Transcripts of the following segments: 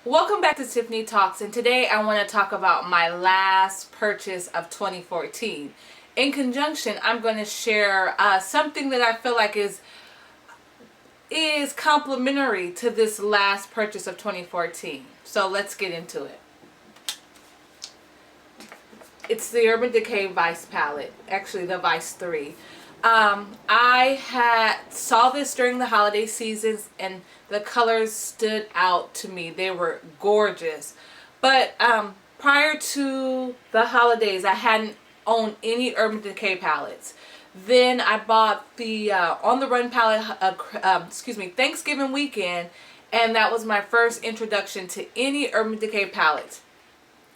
Welcome back to Tiffany Talks, and today I want to talk about my last purchase of 2014. In conjunction, I'm going to share something that I feel like is complimentary to this last purchase of 2014. So let's get into it. It's the Urban Decay Vice palette, actually the Vice 3. I saw this during the holiday seasons and the colors stood out to me. They were gorgeous. But prior to the holidays, I hadn't owned any Urban Decay palettes. Then I bought the On the Run palette, Thanksgiving weekend, and that was my first introduction to any Urban Decay palettes.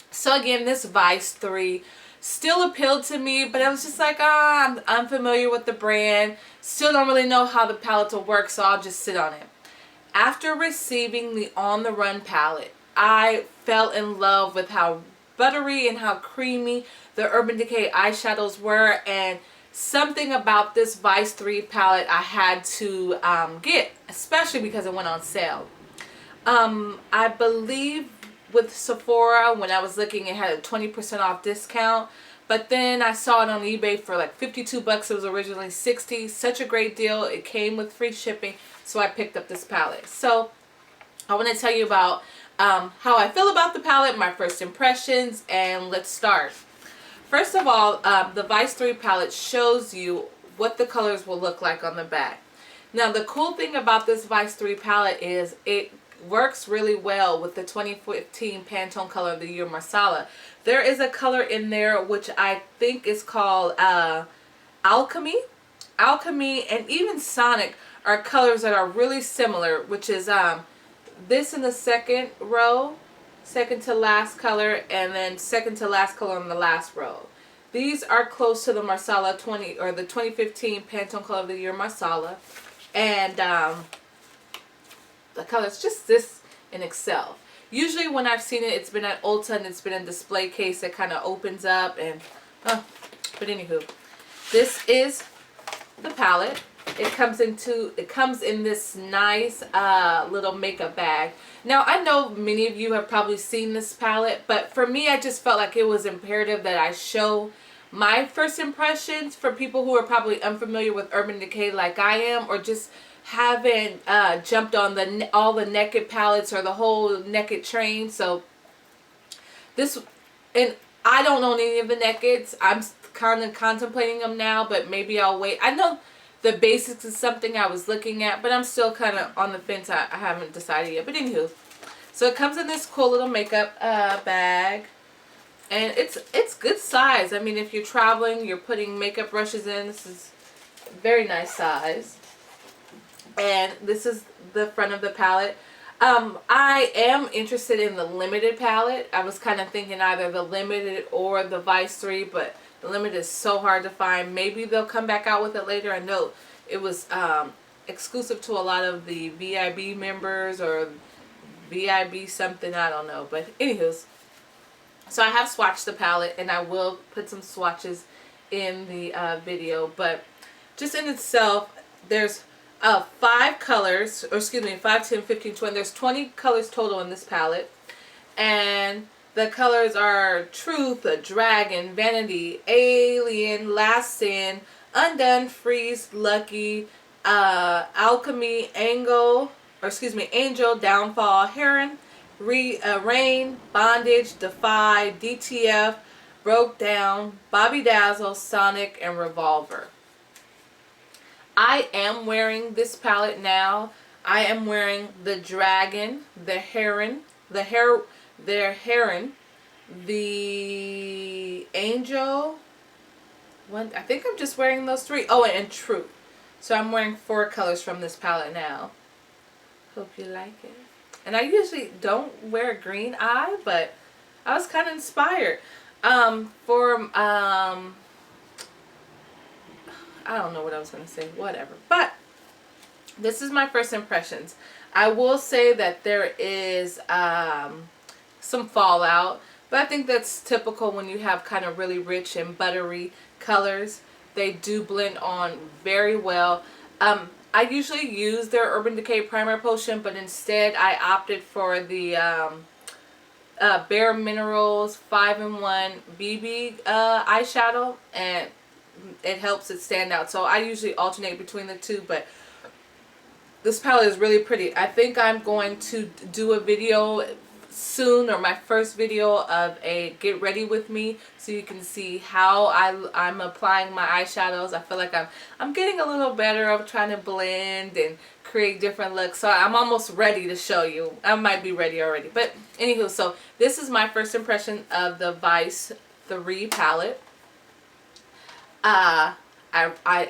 So again, this Vice 3 still appealed to me, but I was just like, I'm unfamiliar with the brand. Still don't really know how the palettes will work, so I'll just sit on it. After receiving the On the Run palette, I fell in love with how buttery and how creamy the Urban Decay eyeshadows were, and something about this Vice 3 palette I had to get, especially because it went on sale. I believe with Sephora, when I was looking, it had a 20% off discount, but then I saw it on eBay for like 52 bucks. It was originally 60. Such a great deal. It came with free shipping, so I picked up this palette. So I want to tell you about how I feel about the palette, my first impressions, and let's start. First of all, the Vice 3 palette shows you what the colors will look like on the back. Now, the cool thing about this Vice 3 palette is it works really well with the 2015 Pantone Color of the Year Marsala. There is a color in there which I think is called Alchemy. Alchemy and even Sonic are colors that are really similar, which is this in the second row, second to last color, and then second to last color in the last row. These are close to the Marsala 20 or the 2015 Pantone Color of the Year Marsala, and the color is just this in Excel. Usually when I've seen it, it's been at Ulta and it's been a display case that kind of opens up and but anywho, this is the palette. It comes in this nice little makeup bag. Now, I know many of you have probably seen this palette, but for me, I just felt like it was imperative that I show my first impressions for people who are probably unfamiliar with Urban Decay like I am, or just haven't jumped on all the naked palettes or the whole naked train. So this, and I don't own any of the nakeds. I'm kind of contemplating them now, but maybe I'll wait. I know the basics is something I was looking at, but I'm still kind of on the fence. I haven't decided yet. But anywho, so it comes in this cool little makeup bag, and it's good size. I mean, if you're traveling, you're putting makeup brushes in, this is a very nice size. And this is the front of the palette. I am interested in the limited palette. I was kind of thinking either the limited or the Vice 3, but the limited is so hard to find. Maybe they'll come back out with it later. I know it was exclusive to a lot of the VIB members or VIB something, I don't know. But anywho's, so I have swatched the palette, and I will put some swatches in the video. But just in itself, there's 5 colors, or excuse me, 5, 10, 15, 20. There's 20 colors total in this palette. And the colors are Truth, Dragon, Vanity, Alien, Last Sin, Undone, Freeze, Lucky, Alchemy, Angel, Downfall, Heroine, Rain, Bondage, Defy, DTF, Brokedown, Dazzle, Sonic, and Revolver. I am wearing this palette now. I am wearing the Dragon, the Heroine, the Angel. One, I think I'm just wearing those 3. Oh, and Truth. So I'm wearing 4 colors from this palette now. Hope you like it. And I usually don't wear a green eye, but I was kind of inspired. I don't know what I was going to say, whatever. But this is my first impressions. I will say that there is some fallout, but I think that's typical when you have kind of really rich and buttery colors. They do blend on very well. I usually use their Urban Decay Primer Potion, but instead I opted for the bareMinerals 5-in-1 BB eyeshadow, and it helps it stand out. So I usually alternate between the two, but this palette is really pretty. I think I'm going to do a video soon, or my first video of a get ready with me, so you can see how I'm applying my eyeshadows. I feel like I'm getting a little better of trying to blend and create different looks, so I'm almost ready to show you. I might be ready already, but anywho, so this is my first impression of the Vice 3 palette. I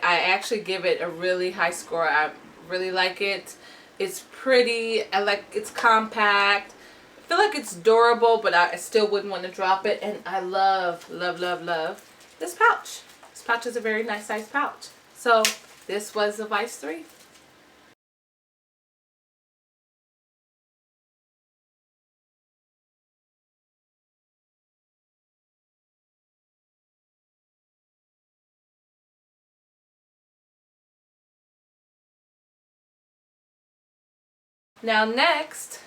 actually give it a really high score. I really like it. It's pretty. I like it's compact. I feel like it's durable, but I still wouldn't want to drop it. And I love, love, love, love this pouch. This pouch is a very nice size pouch. So this was the Vice 3. Now next,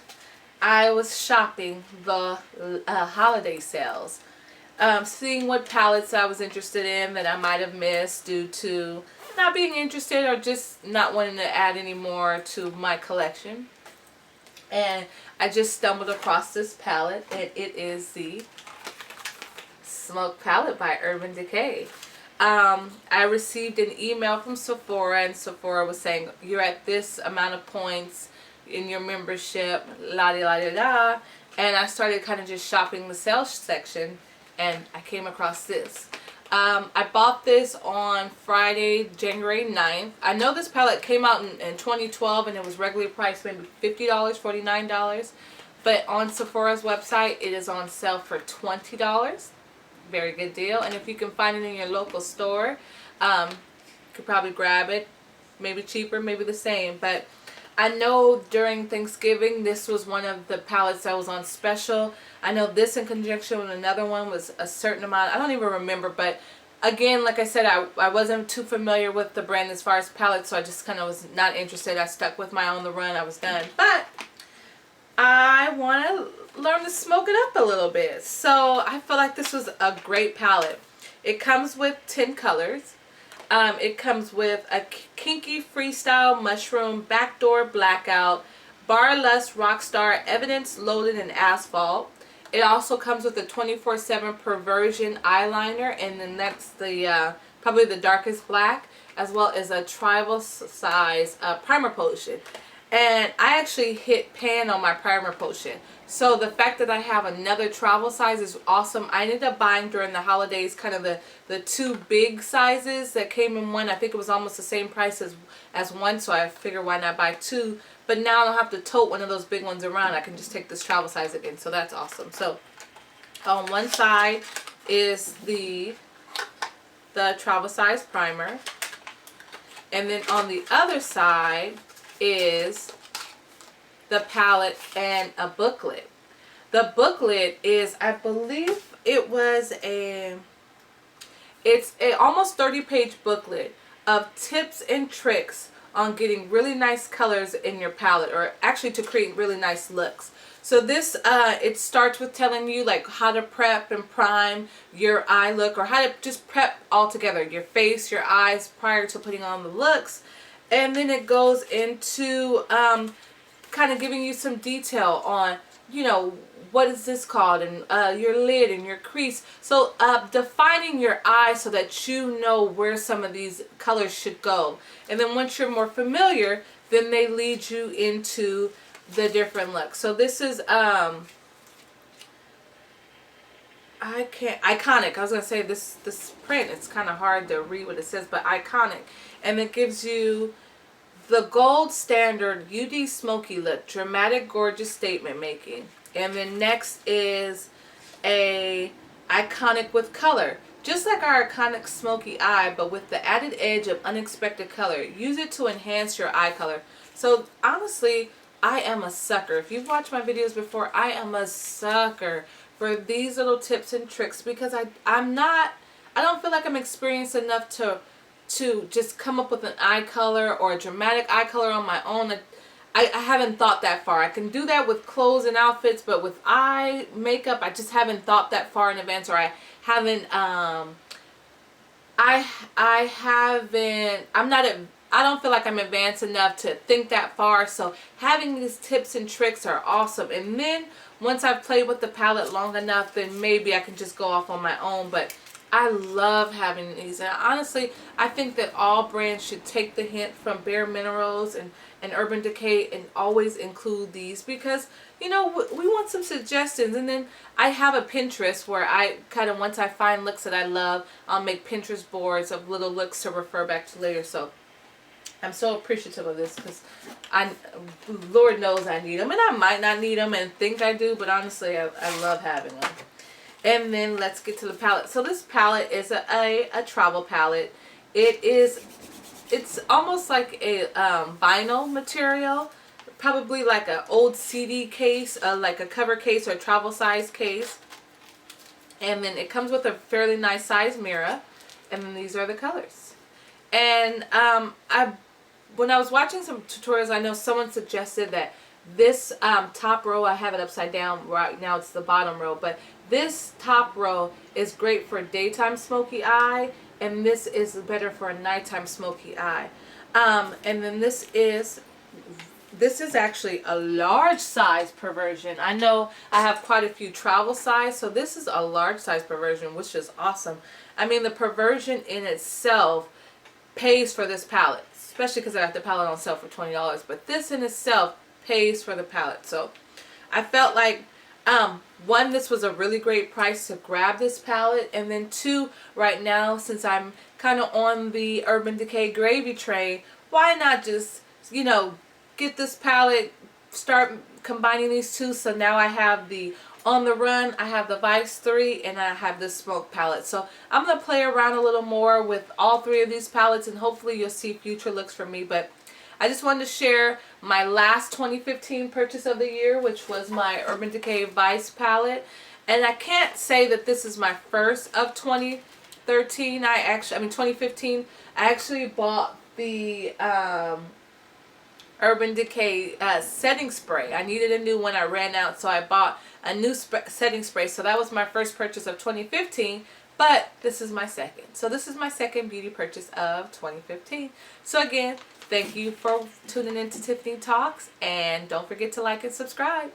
I was shopping the holiday sales. Seeing what palettes I was interested in that I might have missed due to not being interested or just not wanting to add any more to my collection. And I just stumbled across this palette, and it is the Smoke Palette by Urban Decay. I received an email from Sephora, and Sephora was saying, you're at this amount of points in your membership, la di la di da. And I started kind of just shopping the sales section, and I came across this. I bought this on Friday, January 9th. I know this palette came out in 2012, and it was regularly priced maybe $50, $49. But on Sephora's website, it is on sale for $20. Very good deal. And if you can find it in your local store, you could probably grab it. Maybe cheaper, maybe the same. But I know during Thanksgiving, this was one of the palettes that was on special. I know this in conjunction with another one was a certain amount. I don't even remember, but again, like I said, I wasn't too familiar with the brand as far as palettes, so I just kind of was not interested. I stuck with my On the Run. I was done. But I want to learn to smoke it up a little bit. So I feel like this was a great palette. It comes with 10 colors. It comes with a Kinky, Freestyle, Mushroom, Backdoor, Blackout, Barlust, Rockstar, Evidence, Loaded, and Asphalt. It also comes with a 24/7 Perversion eyeliner, and then that's the probably the darkest black, as well as a travel size primer potion. And I actually hit pan on my primer potion. So the fact that I have another travel size is awesome. I ended up buying during the holidays kind of the two big sizes that came in one. I think it was almost the same price as one, so I figured why not buy two. But now I don't have to tote one of those big ones around. I can just take this travel size again, so that's awesome. So on one side is the travel size primer. And then on the other side is the palette and a booklet. The booklet is, I believe it was it's a almost 30-page booklet of tips and tricks on getting really nice colors in your palette, or actually to create really nice looks. So this, it starts with telling you like how to prep and prime your eye look, or how to just prep altogether, your face, your eyes prior to putting on the looks. And then it goes into kind of giving you some detail on, you know, what is this called, and your lid and your crease. So defining your eye so that you know where some of these colors should go. And then once you're more familiar, then they lead you into the different looks. So this is iconic. I was gonna say this print, it's kind of hard to read what it says, but iconic. And it gives you the gold standard UD smoky look, dramatic, gorgeous statement making. And then next is a iconic with color, just like our iconic smoky eye, but with the added edge of unexpected color. Use it to enhance your eye color. So honestly, I am a sucker. If you've watched my videos before, I am a sucker for these little tips and tricks, because I don't feel like I'm experienced enough to to just come up with an eye color or a dramatic eye color on my own, I haven't thought that far. I can do that with clothes and outfits, but with eye makeup, I just haven't thought that far in advance, or I haven't, I haven't, I don't feel like I'm advanced enough to think that far. So having these tips and tricks are awesome. And then once I've played with the palette long enough, then maybe I can just go off on my own. But I love having these. And honestly, I think that all brands should take the hint from bareMinerals and Urban Decay and always include these, because, you know, we want some suggestions. And then I have a Pinterest where I kind of, once I find looks that I love, I'll make Pinterest boards of little looks to refer back to later. So I'm so appreciative of this, because Lord knows I need them, and I might not need them and think I do, but honestly, I love having them. And then let's get to the palette. So this palette is a travel palette. It's almost like a vinyl material, probably like an old CD case, like a cover case or a travel size case. And then it comes with a fairly nice size mirror, and then these are the colors. And when I was watching some tutorials, I know someone suggested that this top row, I have it upside down right now, it's the bottom row, but this top row is great for daytime smoky eye, and this is better for a nighttime smoky eye. And then this is actually a large size perversion. I know I have quite a few travel size, so this is a large size perversion, which is awesome. I mean, the perversion in itself pays for this palette, especially because I got the palette on sale for $20, but this in itself pays for the palette. So I felt like, one, this was a really great price to grab this palette, and then two, right now, since I'm kind of on the Urban Decay gravy train, why not just, you know, get this palette, start combining these two. So now I have the On the Run, I have the Vice 3, and I have this Smoke palette. So I'm going to play around a little more with all three of these palettes, and hopefully you'll see future looks from me. But I just wanted to share my last 2015 purchase of the year, which was my Urban Decay Vice palette. And I can't say that this is my first of 2013. 2015. I actually bought the Urban Decay setting spray. I needed a new one. I ran out, so I bought a new setting spray. So that was my first purchase of 2015. But this is my second. So this is my second beauty purchase of 2015. So again, thank you for tuning in to Tiffany Talks, and don't forget to like and subscribe.